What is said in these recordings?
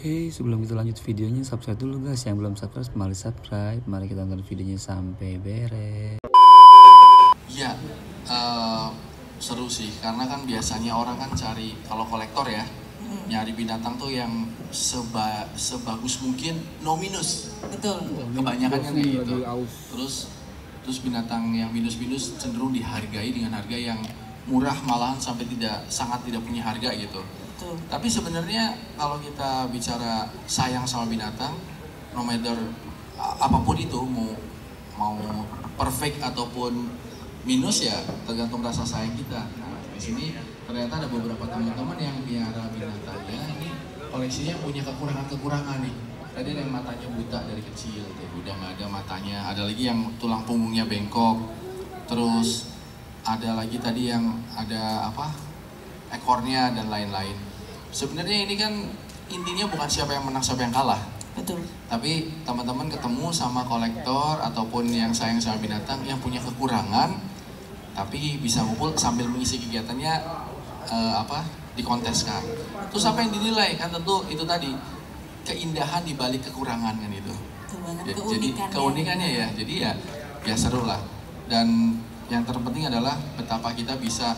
Oke, sebelum kita lanjut videonya, subscribe dulu guys. Yang belum subscribe, mari subscribe. Mari kita tonton videonya sampai beres. Iya, seru sih. Karena kan biasanya orang kan cari, kalau kolektor ya, nyari binatang tuh yang sebagus mungkin, no minus. Betul. Kebanyakan kan kayak gitu. Terus binatang yang minus-minus cenderung dihargai dengan harga yang murah, malahan sampai sangat tidak punya harga gitu. Betul. Tapi sebenarnya kalau kita bicara sayang sama binatang, no matter apapun itu, mau perfect ataupun minus ya tergantung rasa sayang kita. Nah, di sini ternyata ada beberapa teman-teman yang biara binatangnya ini koleksinya punya kekurangan nih. Tadi ada yang matanya buta dari kecil, udah nggak ada matanya. Ada lagi yang tulang punggungnya bengkok. Terus ada lagi tadi yang ada ekornya dan lain-lain. Sebenarnya ini kan intinya bukan siapa yang menang siapa yang kalah. Betul. Tapi teman-teman ketemu sama kolektor ataupun yang sayang sama binatang yang punya kekurangan, tapi bisa ngumpul sambil mengisi kegiatannya dikonteskan. Terus apa yang dinilai? Kan tentu itu tadi keindahan di balik kekurangan kan itu. Jadi keunikannya ya. Jadi ya seru lah. Dan yang terpenting adalah betapa kita bisa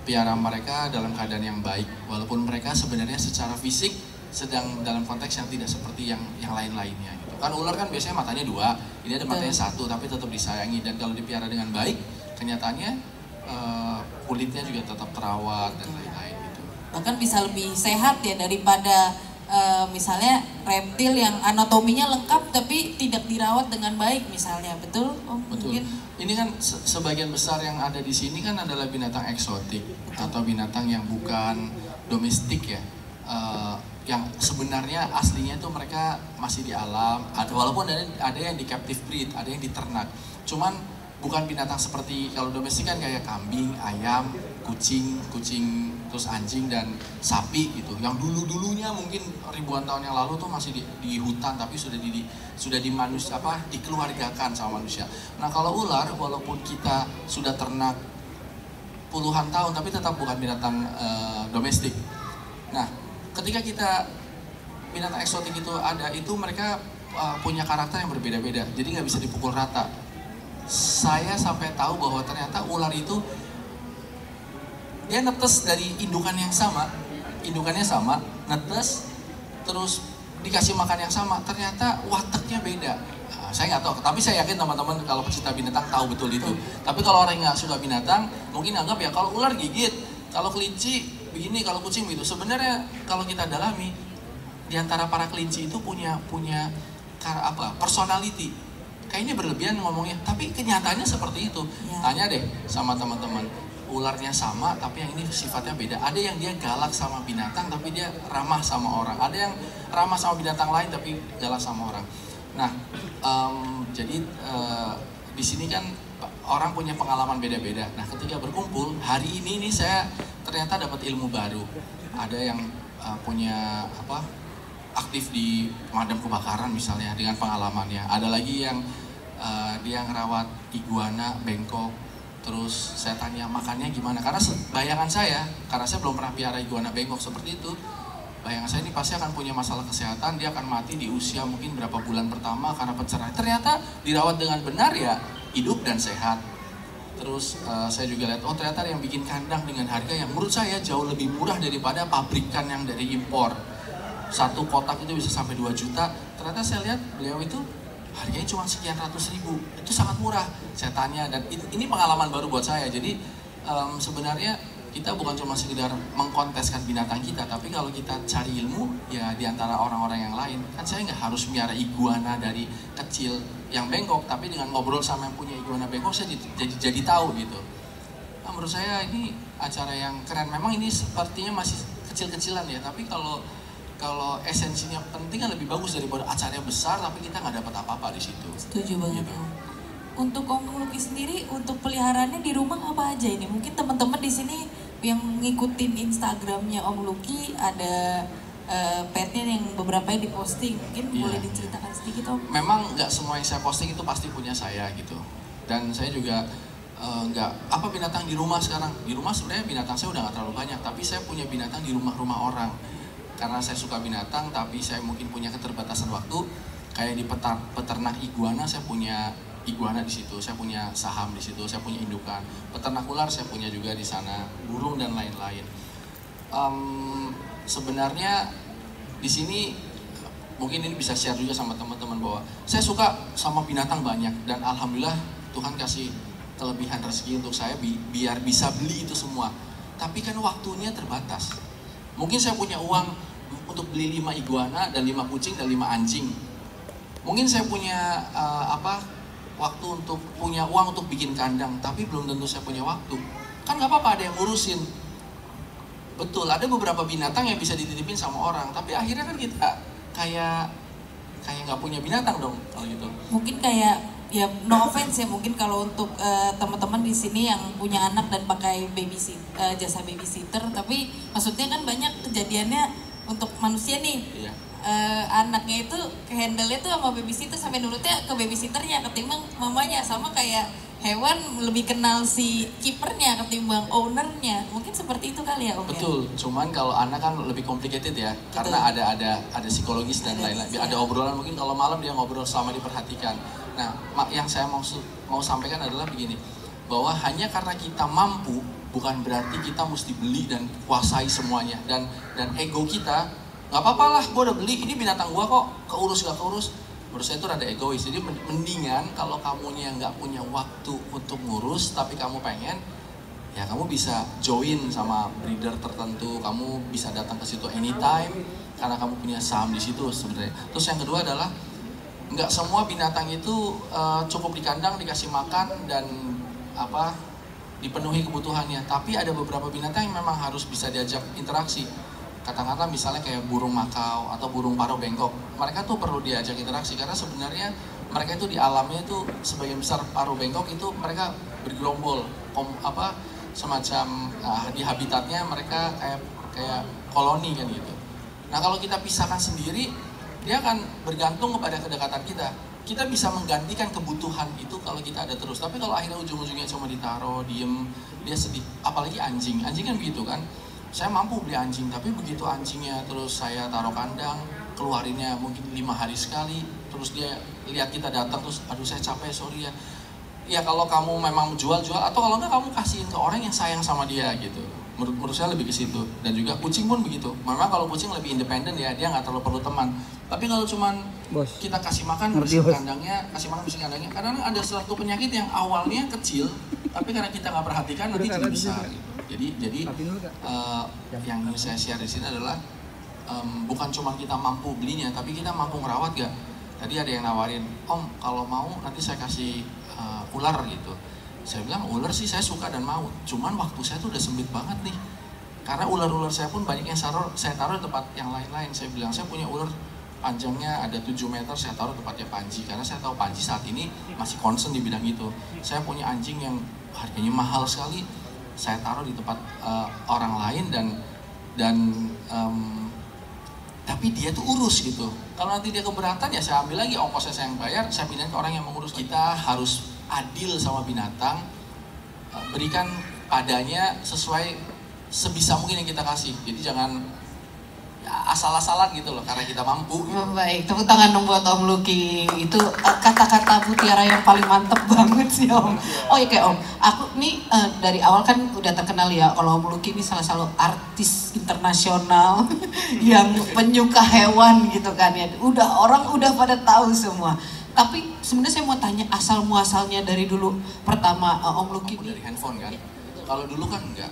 piara mereka dalam keadaan yang baik, walaupun mereka sebenarnya secara fisik sedang dalam konteks yang tidak seperti yang lain-lainnya gitu. Kan ular kan biasanya matanya 2, ini ada matanya 1 tapi tetap disayangi, dan kalau dipiara dengan baik kenyataannya kulitnya juga tetap terawat dan lain-lain gitu. Bahkan bisa lebih sehat ya daripada misalnya reptil yang anatominya lengkap tapi tidak dirawat dengan baik misalnya, betul? Betul. Mungkin. Ini kan sebagian besar yang ada di sini kan adalah binatang eksotik atau binatang yang bukan domestik ya, yang sebenarnya aslinya itu mereka masih di alam. Walaupun ada yang di captive breed, ada yang diternak. Cuman bukan binatang seperti kalau domestik kan kayak kambing, ayam, kucing, terus anjing dan sapi gitu. Yang dulunya mungkin ribuan tahun yang lalu tuh masih di hutan tapi sudah dikeluargakan sama manusia. Nah, kalau ular walaupun kita sudah ternak puluhan tahun tapi tetap bukan binatang domestik. Nah, ketika binatang eksotik itu ada, itu mereka punya karakter yang berbeda-beda. Jadi nggak bisa dipukul rata. Saya sampai tahu bahwa ternyata ular itu dia netes dari indukannya sama, netes, terus dikasih makan yang sama, ternyata wataknya beda. Nah, saya nggak tahu, tapi saya yakin teman-teman kalau pecinta binatang tahu betul itu. Tapi kalau orang yang nggak suka binatang, mungkin anggap ya kalau ular gigit, kalau kelinci begini, kalau kucing begitu. Sebenarnya kalau kita dalami, di antara para kelinci itu punya personality. Kayaknya berlebihan ngomongnya, tapi kenyataannya seperti itu. Ya. Tanya deh sama teman-teman, ularnya sama tapi yang ini sifatnya beda. Ada yang dia galak sama binatang tapi dia ramah sama orang. Ada yang ramah sama binatang lain tapi galak sama orang. Nah, jadi di sini kan orang punya pengalaman beda-beda. Nah, ketika berkumpul hari ini saya ternyata dapat ilmu baru. Ada yang punya aktif di pemadam kebakaran misalnya dengan pengalamannya. Ada lagi yang dia ngerawat iguana bengkok. Terus saya tanya makannya gimana, karena bayangan saya, karena saya belum pernah piara iguana bengkok seperti itu, bayangan saya ini pasti akan punya masalah kesehatan, dia akan mati di usia mungkin berapa bulan pertama karena pencerahan. Ternyata dirawat dengan benar ya hidup dan sehat. Terus saya juga lihat, ternyata ada yang bikin kandang dengan harga yang menurut saya jauh lebih murah daripada pabrikan yang dari impor. Satu kotak itu bisa sampai 2 juta. Ternyata saya lihat beliau itu harganya cuma sekian ratus ribu. Itu sangat murah. Saya tanya, dan ini pengalaman baru buat saya. Jadi sebenarnya kita bukan cuma sekedar mengkonteskan binatang kita, tapi kalau kita cari ilmu ya di antara orang-orang yang lain. Kan saya nggak harus miara iguana dari kecil yang bengkok, tapi dengan ngobrol sama yang punya iguana bengkok saya jadi tahu gitu. Nah, menurut saya ini acara yang keren. Memang ini sepertinya masih kecil-kecilan ya, tapi kalau esensinya penting kan lebih bagus daripada acaranya besar tapi kita nggak dapat apa-apa di situ. Setuju banget. Gitu. Untuk Om Lucky sendiri, untuk peliharaannya di rumah apa aja ini? Mungkin teman-teman di sini yang ngikutin Instagramnya Om Lucky ada petnya yang beberapa yang diposting, mungkin boleh diceritakan sedikit Om? Memang nggak semua yang saya posting itu pasti punya saya gitu. Dan saya juga nggak binatang di rumah sekarang. Di rumah sebenarnya binatang saya udah nggak terlalu banyak, tapi saya punya binatang di rumah-rumah orang. karena saya suka binatang tapi saya mungkin punya keterbatasan waktu. Kayak di peternak iguana, saya punya iguana di situ, saya punya saham di situ, saya punya indukan. Peternak ular saya punya juga di sana, burung dan lain-lain. Sebenarnya di sini mungkin ini bisa share juga sama teman-teman bahwa saya suka sama binatang banyak dan alhamdulillah Tuhan kasih kelebihan rezeki untuk saya biar bisa beli itu semua. Tapi kan waktunya terbatas. Mungkin saya punya uang untuk beli 5 iguana dan 5 kucing dan 5 anjing. Mungkin saya punya waktu untuk punya uang untuk bikin kandang, tapi belum tentu saya punya waktu. Kan nggak apa-apa ada yang ngurusin. Betul, ada beberapa binatang yang bisa dititipin sama orang, tapi akhirnya kan kita kayak nggak punya binatang dong kalau gitu. Mungkin kayak ya no offense ya, mungkin kalau untuk teman-teman di sini yang punya anak dan pakai jasa babysitter, tapi maksudnya kan banyak kejadiannya untuk manusia nih. Iya. Anaknya itu handle-nya tuh sama babysitter sampai nurutnya ke babysitternya ketimbang mamanya, sama kayak hewan lebih kenal si kipernya ketimbang ownernya. Mungkin seperti itu kali ya Om. Betul, cuman kalau anak kan lebih complicated ya. Betul. Karena ada psikologis dan lain-lain. Ada obrolan, mungkin kalau malam dia ngobrol sama diperhatikan. Nah, yang saya mau sampaikan adalah begini, bahwa hanya karena kita mampu bukan berarti kita mesti beli dan kuasai semuanya. Dan ego kita, nggak apa-apa lah, gue udah beli, ini binatang gue kok, keurus gak keurus. Menurut saya itu rada egois. Jadi mendingan kalau kamunya nggak punya waktu untuk ngurus tapi kamu pengen, ya kamu bisa join sama breeder tertentu, kamu bisa datang ke situ anytime karena kamu punya saham di situ sebenarnya. Terus yang kedua adalah nggak semua binatang itu cukup di kandang dikasih makan dan dipenuhi kebutuhannya, tapi ada beberapa binatang yang memang harus bisa diajak interaksi. Katakanlah misalnya kayak burung makau atau burung paro bengkok, mereka tuh perlu diajak interaksi karena sebenarnya mereka itu di alamnya itu sebagian besar paro bengkok itu mereka bergerombol, semacam di habitatnya mereka kayak koloni kan gitu. Nah kalau kita pisahkan sendiri, dia akan bergantung kepada kedekatan kita. Kita bisa menggantikan kebutuhan itu kalau kita ada terus. Tapi kalau akhirnya ujung-ujungnya cuma ditaruh, diem, dia sedih. Apalagi anjing kan begitu kan. Saya mampu beli anjing, tapi begitu anjingnya terus saya taruh kandang, keluarinnya mungkin 5 hari sekali, terus dia lihat kita datang terus, aduh saya capek, sorry ya. Ya kalau kamu memang jual, atau kalau enggak kamu kasihin ke orang yang sayang sama dia gitu. Menurut saya lebih ke situ. Dan juga kucing pun begitu. Memang kalau kucing lebih independen ya, dia nggak terlalu perlu teman. Tapi kalau cuman kita kasih makan, bersihin kandangnya, kadang ada suatu penyakit yang awalnya kecil, tapi karena kita nggak perhatikan nanti jadi besar gitu. Jadi yang ingin saya share di sini adalah bukan cuma kita mampu belinya, tapi kita mampu merawat gak. Tadi ada yang nawarin, Om kalau mau nanti saya kasih ular gitu. Saya bilang ular sih saya suka dan mau, cuman waktu saya tuh udah sempit banget nih. Karena ular-ular saya pun banyak yang saya taruh di tempat yang lain-lain. Saya bilang saya punya ular panjangnya ada 7 meter, saya taruh tempatnya Panji karena saya tahu Panji saat ini masih concern di bidang itu. Saya punya anjing yang harganya mahal sekali, saya taruh di tempat orang lain dan tapi dia tuh urus gitu. Kalau nanti dia keberatan ya saya ambil lagi ongkosnya, saya yang bayar, saya pindahin ke orang yang mengurus. Kita harus adil sama binatang, berikan padanya sesuai sebisa mungkin yang kita kasih. Jadi jangan asal-asalan gitu loh karena kita mampu. Baik, tepuk tangan dong buat Om Lucky. Itu kata-kata mutiara yang paling mantep banget sih Om. Oh iya kayak Om, aku nih dari awal kan udah terkenal ya kalau Om Lucky ini salah satu artis internasional yang penyuka hewan gitu kan ya. Orang udah pada tahu semua. Tapi sebenarnya saya mau tanya asal muasalnya dari dulu pertama Om Lucky dari handphone kan. Kalau dulu kan enggak.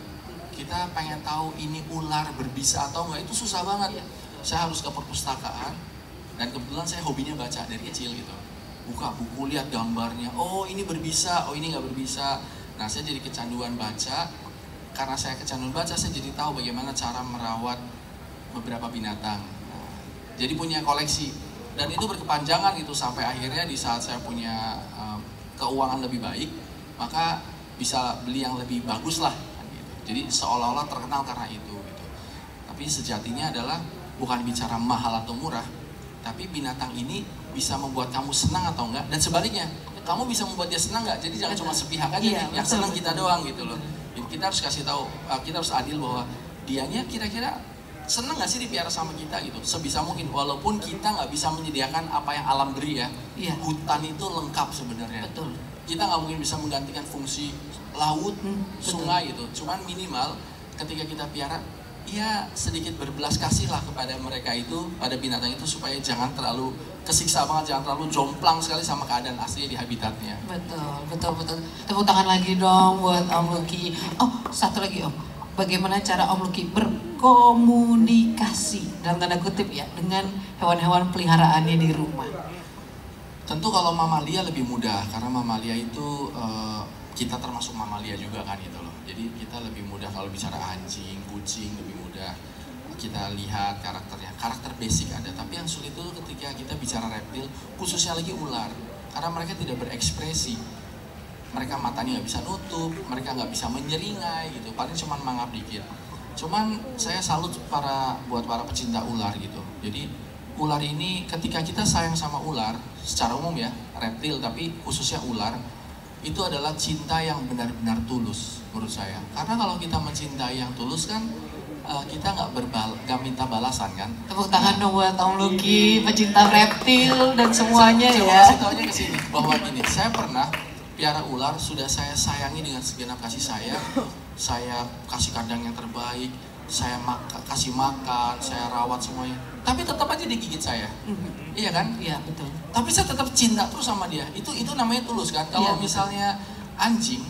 Kita pengen tahu ini ular berbisa atau enggak itu susah banget. Saya harus ke perpustakaan dan kebetulan saya hobinya baca dari kecil gitu. Buka buku, lihat gambarnya, oh ini berbisa, oh ini nggak berbisa. Nah saya jadi kecanduan baca. Karena saya kecanduan baca, saya jadi tahu bagaimana cara merawat beberapa binatang. Nah, jadi punya koleksi dan itu berkepanjangan gitu sampai akhirnya di saat saya punya keuangan lebih baik, maka bisa beli yang lebih bagus lah. Jadi seolah-olah terkenal karena itu gitu. Tapi sejatinya adalah bukan bicara mahal atau murah, tapi binatang ini bisa membuat kamu senang atau enggak, dan sebaliknya kamu bisa membuat dia senang enggak. Jadi jangan cuma sepihak aja nih, yang senang kita doang gitu loh. Jadi kita harus kasih tahu, kita harus adil bahwa dianya kira-kira seneng gak sih dipiara sama kita gitu? Sebisa mungkin, walaupun kita nggak bisa menyediakan apa yang alam beri ya. Iya. Hutan itu lengkap sebenarnya. Betul. Kita nggak mungkin bisa menggantikan fungsi laut, sungai gitu. Cuman minimal ketika kita piara, ya sedikit berbelas kasih lah kepada mereka itu, pada binatang itu, supaya jangan terlalu kesiksa banget, jangan terlalu jomplang sekali sama keadaan asli di habitatnya. Betul. Tepuk tangan lagi dong buat Om Lucky. Oh, satu lagi Om. Bagaimana cara Om Lucky berkomunikasi dalam tanda kutip ya dengan hewan-hewan peliharaannya di rumah? Tentu kalau mamalia lebih mudah, karena mamalia itu kita termasuk mamalia juga kan gitu loh. Jadi kita lebih mudah kalau bicara anjing, kucing lebih mudah kita lihat karakternya. Karakter basic ada, tapi yang sulit itu ketika kita bicara reptil, khususnya lagi ular, karena mereka tidak berekspresi. Mereka matanya nggak bisa nutup, mereka nggak bisa menyeringai gitu, paling cuman mangap dikit. Cuman saya salut buat para pecinta ular gitu. Jadi ular ini, ketika kita sayang sama ular, secara umum ya, reptil tapi khususnya ular, itu adalah cinta yang benar-benar tulus menurut saya. Karena kalau kita mencintai yang tulus kan, kita nggak minta balasan kan. Tepuk tangan dong buat Om Lucky, pecinta reptil dan semuanya saya ya. kasih taunya ke sini bahwa gini, saya pernah piara ular, sudah saya sayangi dengan segenap kasih saya kasih kandang yang terbaik, saya kasih makan, saya rawat semuanya, tapi tetap aja digigit saya. Iya kan? Iya betul. Tapi saya tetap cinta terus sama dia. Itu namanya tulus kan. Kalau misalnya anjing,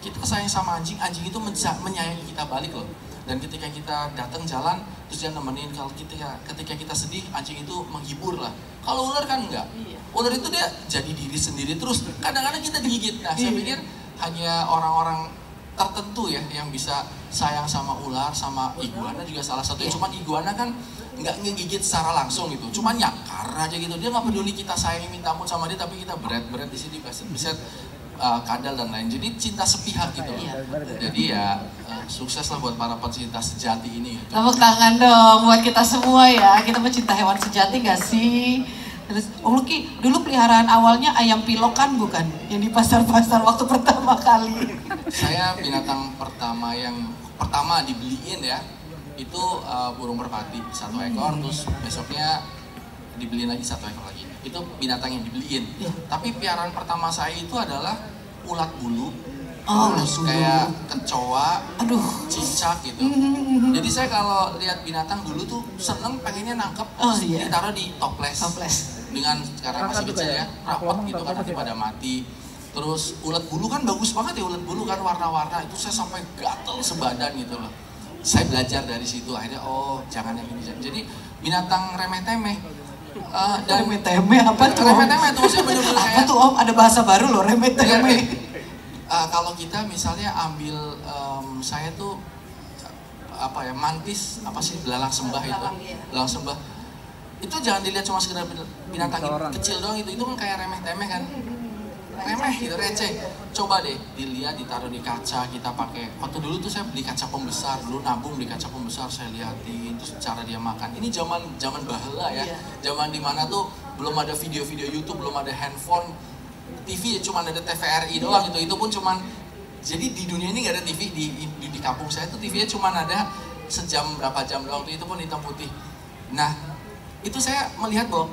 kita sayang sama anjing, anjing itu menyayangi kita balik loh. Dan ketika kita datang jalan, terus dia nemenin. Kalau ketika kita sedih, anjing itu menghibur lah. Kalau ular kan enggak. Ular itu dia jadi diri sendiri terus. Kadang-kadang kita digigit. Nah, saya pikir hanya orang-orang tertentu ya yang bisa sayang sama ular, sama iguana juga salah satu. Cuman iguana kan nggak ngegigit secara langsung gitu. Cuman nyakar aja gitu. Dia nggak peduli kita sayangi, minta ampun sama dia, tapi kita berat di sini beset kadal dan lain. Jadi cinta sepihak gitu. Jadi ya sukses lah buat para pecinta sejati ini. Gitu. Tepuk tangan dong buat kita semua ya. Kita pecinta hewan sejati gak sih? Terus Om Lucky, dulu peliharaan awalnya ayam pilokan bukan? Yang di pasar-pasar waktu pertama kali. Saya binatang pertama dibeliin ya, itu burung merpati 1 ekor, terus besoknya dibeliin lagi 1 ekor lagi. Itu binatang yang dibeliin. Tapi piaraan pertama saya itu adalah ulat bulu. Terus kayak kecoa, cicak gitu. Jadi saya kalau lihat binatang dulu tuh seneng, pengennya nangkep, ditaruh di toples. Dengan karena masih kecil ya, rapet gitu kan, nanti pada mati. Terus ulat bulu kan bagus banget ya, ulat bulu kan warna-warna, itu saya sampai gatel sebadan gitu loh. Saya belajar dari situ, akhirnya jangan yang ini. Jadi binatang remeh-temeh. Remeh-temeh apa tuh? Remeh-temeh tuh maksudnya bener-bener kayak. Apa tuh Om? Ada bahasa baru loh, remeh-temeh. Kalau kita misalnya ambil saya tuh mantis, apa sih, belalang sembah itu, belalang sembah itu jangan dilihat cuma sekedar binatang kecil doang, itu kan kayak remeh-temeh kan, remeh gitu, receh. Coba deh dilihat, ditaruh di kaca, kita pakai. Waktu dulu tuh saya beli kaca pembesar, dulu nabung beli kaca pembesar, saya lihatin terus cara dia makan. Ini zaman baheula ya, zaman dimana tuh belum ada video-video YouTube, belum ada handphone, TV ya cuma ada TVRI doang gitu. Itu pun cuman, jadi di dunia ini nggak ada TV, di kampung saya tuh TV-nya cuma ada sejam berapa jam doang, itu pun hitam putih. Nah, itu saya melihat bahwa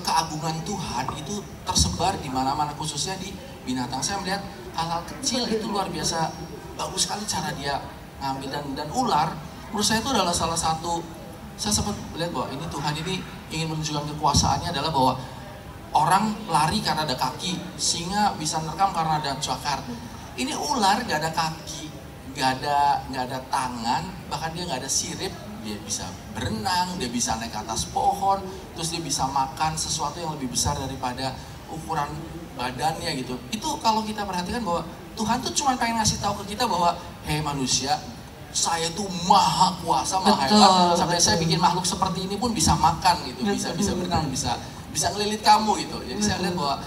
keagungan Tuhan itu tersebar di mana-mana, khususnya di binatang. Saya melihat hal-hal kecil itu luar biasa bagus sekali cara dia ngambil. Dan ular menurut saya itu adalah salah satu, saya sempat melihat bahwa ini Tuhan ini ingin menunjukkan kekuasaannya adalah bahwa orang lari karena ada kaki, singa bisa nerekam karena ada cakar. Ini ular gak ada kaki, gak ada tangan, bahkan dia gak ada sirip. Dia bisa berenang, dia bisa naik ke atas pohon, terus dia bisa makan sesuatu yang lebih besar daripada ukuran badannya gitu. Itu kalau kita perhatikan bahwa Tuhan tuh cuma pengen ngasih tahu ke kita bahwa, hei manusia, saya tuh maha kuasa, maha hebat. Sampai saya bikin makhluk seperti ini pun bisa makan gitu, bisa berenang, bisa ngelilit kamu gitu. Jadi saya lihat bahwa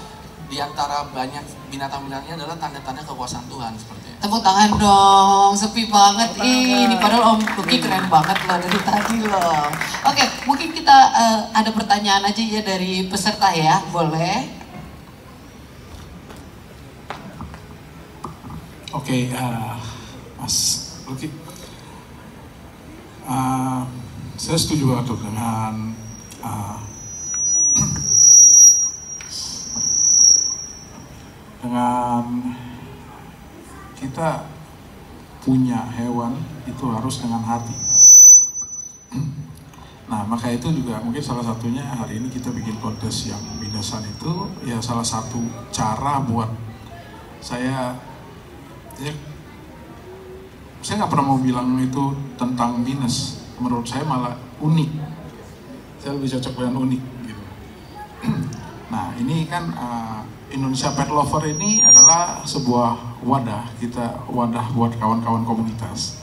di antara banyak binatang-binatangnya adalah tanda-tanda kekuasaan Tuhan seperti itu. Tepuk tangan dong, sepi banget ini. Padahal Om Lucky keren banget loh dari tadi loh. Oke, mungkin kita ada pertanyaan aja ya dari peserta ya, boleh? Oke, Mas Lucky. Saya setuju banget dengan kita punya hewan itu harus dengan hati. Nah, maka itu juga mungkin salah satunya hari ini kita bikin kontes yang binasan itu ya salah satu cara buat saya nggak pernah mau bilang itu tentang minus. Menurut saya malah unik. Saya lebih cocok dengan unik gitu. Nah, ini kan Indonesia Pet Lover ini adalah sebuah wadah buat kawan-kawan komunitas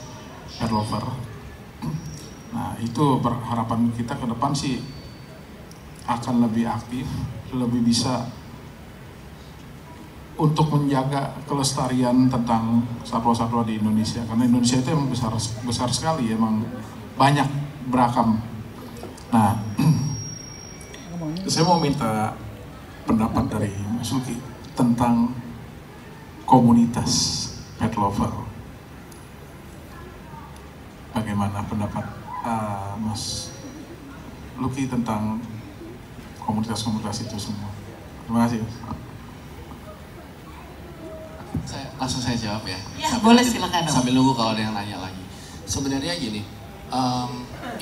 Pet Lover. Nah, itu harapan kita ke depan sih akan lebih aktif, lebih bisa untuk menjaga kelestarian tentang satwa-satwa di Indonesia. Karena Indonesia itu emang besar sekali, emang banyak beragam. Nah, saya mau minta pendapat dari Mas Luki tentang komunitas pet lover. Bagaimana pendapat Mas Luki tentang komunitas-komunitas itu semua? Terima kasih. Langsung saya jawab ya. Ya, boleh silakan. Sambil nunggu kalau ada yang nanya lagi. Sebenarnya gini,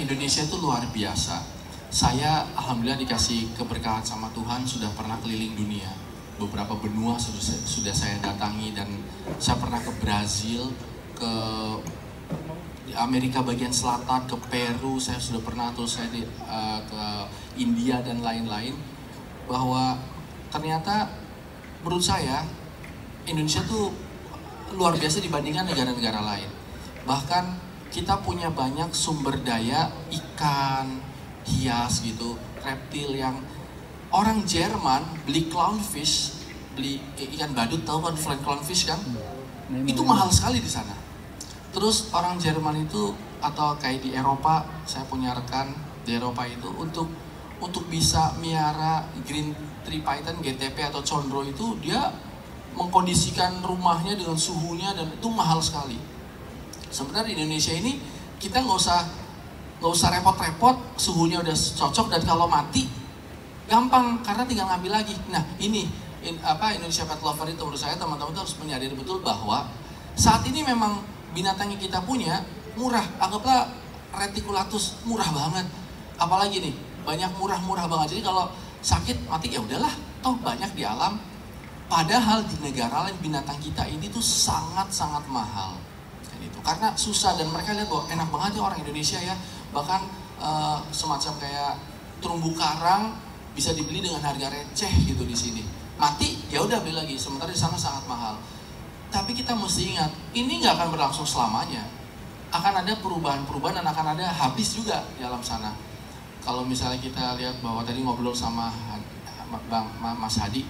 Indonesia itu luar biasa. Saya alhamdulillah dikasih keberkahan sama Tuhan, sudah pernah keliling dunia. Beberapa benua sudah saya datangi, dan saya pernah ke Brazil, ke Amerika bagian selatan, ke Peru, saya sudah pernah, terus saya ke India dan lain-lain. Bahwa ternyata menurut saya Indonesia tuh luar biasa dibandingkan negara-negara lain. Bahkan kita punya banyak sumber daya ikan hias gitu, reptil yang orang Jerman beli clownfish, beli ikan badut, tahu kan clownfish kan? Itu mahal sekali di sana. Terus orang Jerman itu, atau kayak di Eropa, saya punya rekan di Eropa itu untuk bisa miara green tree python, GTP atau condro itu dia mengkondisikan rumahnya dengan suhunya, dan itu mahal sekali. Sebenarnya di Indonesia ini kita nggak usah repot-repot, suhunya udah cocok, dan kalau mati gampang karena tinggal ngambil lagi. Nah ini Indonesia Pet Lover itu menurut saya teman-teman harus menyadari betul bahwa saat ini memang binatang yang kita punya murah. Anggaplah reticulatus murah banget, apalagi nih banyak murah-murah banget. Jadi kalau sakit mati ya udahlah, toh banyak di alam. Padahal di negara lain binatang kita ini tuh sangat-sangat mahal. Itu karena susah, dan mereka lihat bahwa enak banget ya orang Indonesia ya, bahkan semacam kayak terumbu karang bisa dibeli dengan harga receh gitu di sini. Mati ya udah beli lagi, sementara di sana sangat mahal. Tapi kita mesti ingat, ini nggak akan berlangsung selamanya. Akan ada perubahan-perubahan dan akan ada habis juga di alam sana. Kalau misalnya kita lihat bahwa tadi ngobrol sama Mas Hadi,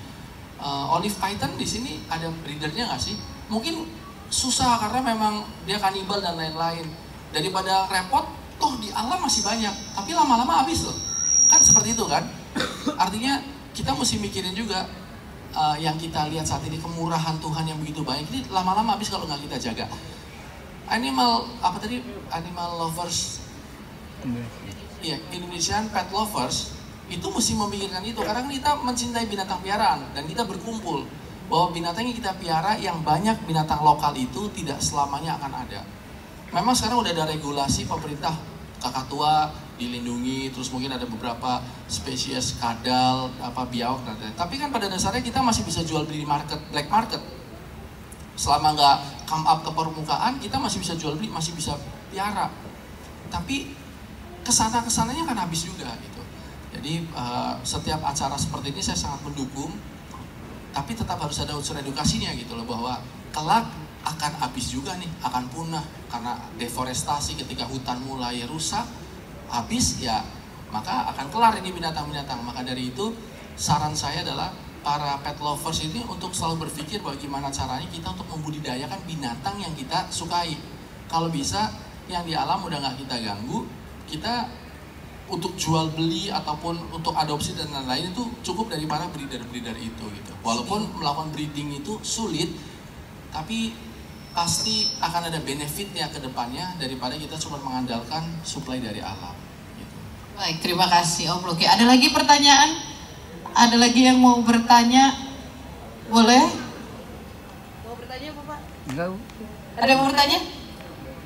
olive python di sini ada breedernya nggak sih? Mungkin susah karena memang dia kanibal dan lain-lain. Daripada repot, toh di alam masih banyak, tapi lama-lama habis loh. Kan seperti itu kan? Artinya kita mesti mikirin juga yang kita lihat saat ini, kemurahan Tuhan yang begitu banyak, ini lama-lama habis kalau nggak kita jaga. Animal lovers, iya, Indonesian Pet Lovers itu mesti memikirkan itu, karena kita mencintai binatang piaraan dan kita berkumpul bahwa binatang yang kita piara, yang banyak binatang lokal itu tidak selamanya akan ada. Memang sekarang udah ada regulasi pemerintah, kakatua dilindungi, terus mungkin ada beberapa spesies kadal, biawak dan lain-lain. Tapi kan pada dasarnya kita masih bisa jual beli di market, black market. Selama nggak come up ke permukaan, kita masih bisa jual beli, masih bisa piara. Tapi kesananya kan habis juga gitu. Jadi setiap acara seperti ini saya sangat mendukung, tapi tetap harus ada unsur edukasinya gitu loh, bahwa kelak akan habis juga nih, akan punah karena deforestasi. Ketika hutan mulai rusak, habis ya, maka akan kelar ini binatang-binatang. Maka dari itu saran saya adalah para pet lovers ini untuk selalu berpikir bagaimana caranya kita untuk membudidayakan binatang yang kita sukai. Kalau bisa yang di alam udah nggak kita ganggu, kita untuk jual beli ataupun untuk adopsi dan lain-lain itu cukup dari para breeder itu gitu. Walaupun melakukan breeding itu sulit, tapi pasti akan ada benefitnya ke depannya daripada kita cuma mengandalkan suplai dari alam. Gitu. Baik, terima kasih Om Luki. Ada lagi pertanyaan? Ada lagi yang mau bertanya? Boleh? Mau bertanya apa Pak? Enggak. Ada yang mau bertanya?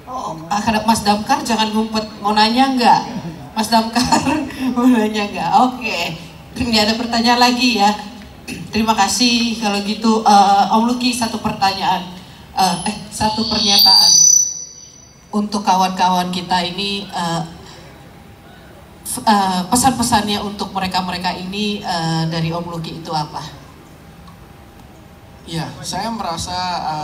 Oh, hadap Mas Damkar jangan ngumpet. Mau nanya enggak? Mas Damkar mau nanya enggak? Oke. Nggak ada pertanyaan lagi ya. Terima kasih kalau gitu. Om Luki, satu pertanyaan. Satu pernyataan untuk kawan-kawan kita ini, pesan-pesannya untuk mereka-mereka ini dari Om Luki itu apa? Iya, saya merasa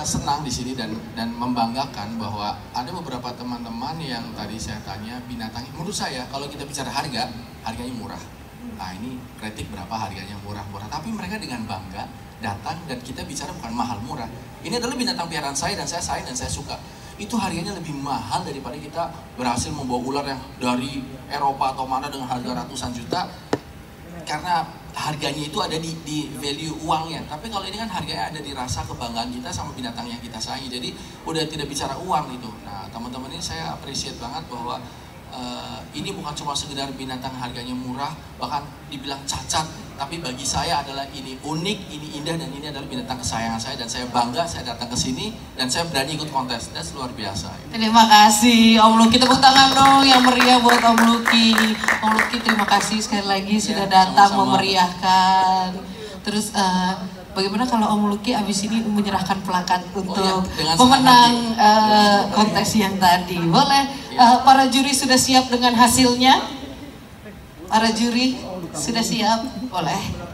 senang di sini dan membanggakan bahwa ada beberapa teman-teman yang tadi saya tanya binatangnya. Menurut saya kalau kita bicara harganya murah. Nah ini kritik berapa harganya murah-murah, tapi mereka dengan bangga datang dan kita bicara bukan mahal murah. Ini adalah binatang piaraan saya dan saya sayang dan saya suka. Itu harganya lebih mahal daripada kita berhasil membawa ular yang dari Eropa atau mana dengan harga ratusan juta. Karena harganya itu ada di value uangnya. Tapi kalau ini kan harganya ada di rasa kebanggaan kita sama binatang yang kita sayangi. Jadi udah tidak bicara uang gitu. Nah teman-teman ini saya appreciate banget bahwa ini bukan cuma sekedar binatang harganya murah, bahkan dibilang cacat, tapi bagi saya adalah ini unik, ini indah, dan ini adalah binatang kesayangan saya, dan saya bangga saya datang ke sini dan saya berani ikut kontes. That's luar biasa. Terima kasih Om Luki, tepuk tangan dong yang meriah buat Om Luki. Om Luki terima kasih sekali lagi sudah datang sama-sama. memeriahkan. Terus bagaimana kalau Om Luki abis ini menyerahkan plakat untuk dengan pemenang kontes yang tadi? Boleh? Para juri sudah siap dengan hasilnya? Para juri sudah siap? Boleh.